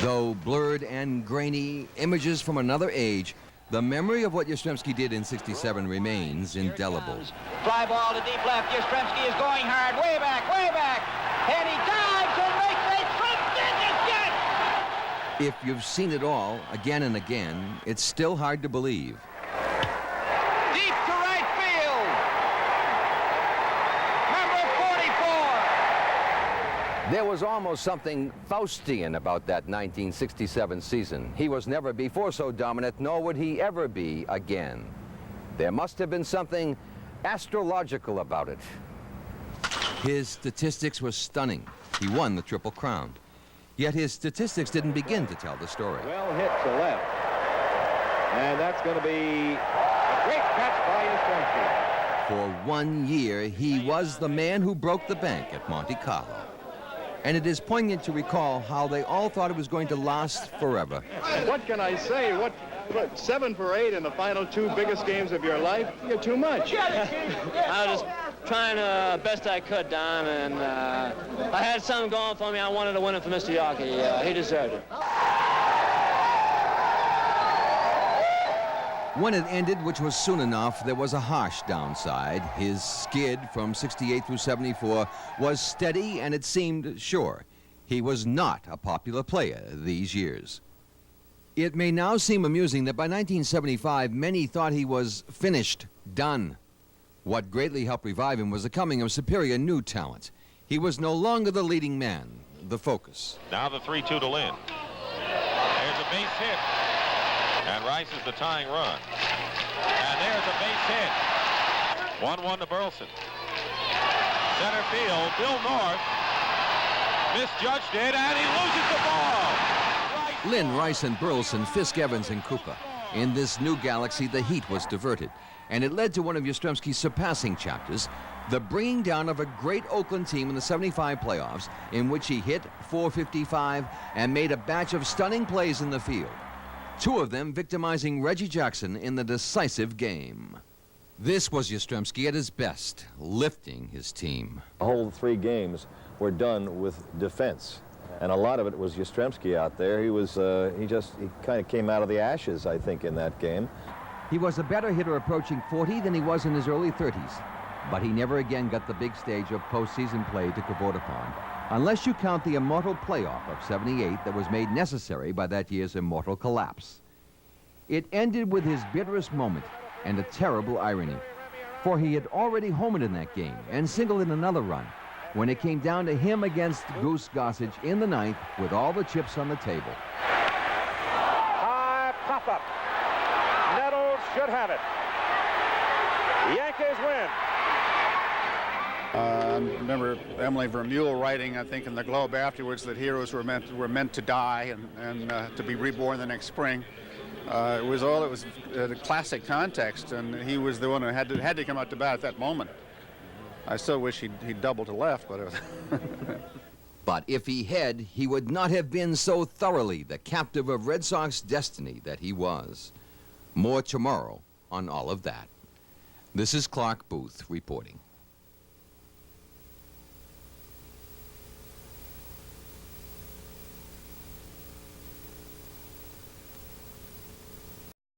Though blurred and grainy, images from another age, the memory of what Yastrzemski did in '67 remains indelible. Fly ball to deep left. Yastrzemski is going hard. Way back, way back. And he dives and makes a tremendous catch. If you've seen it all again and again, it's still hard to believe. Deep to right field. Number 44. There was almost something Faustian about that 1967 season. He was never before so dominant, nor would he ever be again. There must have been something astrological about it. His statistics were stunning. He won the Triple Crown. Yet his statistics didn't begin to tell the story. Well hit to left. And that's going to be a great catch by Yastrzemski. For 1 year, he was the man who broke the bank at Monte Carlo. And it is poignant to recall how they all thought it was going to last forever. What can I say? What 7 for 8 in the final 2 biggest games of your life? You're too much. I was just trying best I could, Don, and I had something going for me. I wanted to win it for Mr. Yawkey. He deserved it. When it ended, which was soon enough, there was a harsh downside. His skid from 68 through 74 was steady, and it seemed sure. He was not a popular player these years. It may now seem amusing that by 1975, many thought he was finished, done. What greatly helped revive him was the coming of superior new talent. He was no longer the leading man, the focus. Now the 3-2 to Lynn. There's a base hit. And Rice is the tying run. And there's a base hit. 1-1 to Burleson. Center field, Bill North misjudged it, and he loses the ball. Lynn, Rice, and Burleson, Fisk, Evans, and Cooper. In this new galaxy, the heat was diverted, and it led to one of Yastrzemski's surpassing chapters, the bringing down of a great Oakland team in the '75 playoffs, in which he hit .455 and made a batch of stunning plays in the field. 2 of them victimizing Reggie Jackson in the decisive game. This was Yastrzemski at his best, lifting his team. The whole 3 games were done with defense, and a lot of it was Yastrzemski out there. He kind of came out of the ashes, I think, in that game. He was a better hitter approaching 40 than he was in his early 30s, but he never again got the big stage of postseason play to cavort upon, unless you count the immortal playoff of '78 that was made necessary by that year's immortal collapse. It ended with his bitterest moment and a terrible irony, for he had already homered in that game and singled in another run when it came down to him against Goose Gossage in the 9th with all the chips on the table. High pop-up. Nettles should have it. Yankees win. I remember Emily Vermeulen writing, I think, in the Globe afterwards that heroes were meant to die and to be reborn the next spring. It was a classic context, and he was the one who had to come out to bat at that moment. I still wish he'd doubled to left, but it was But if he had, he would not have been so thoroughly the captive of Red Sox destiny that he was. More tomorrow on all of that. This is Clark Booth reporting.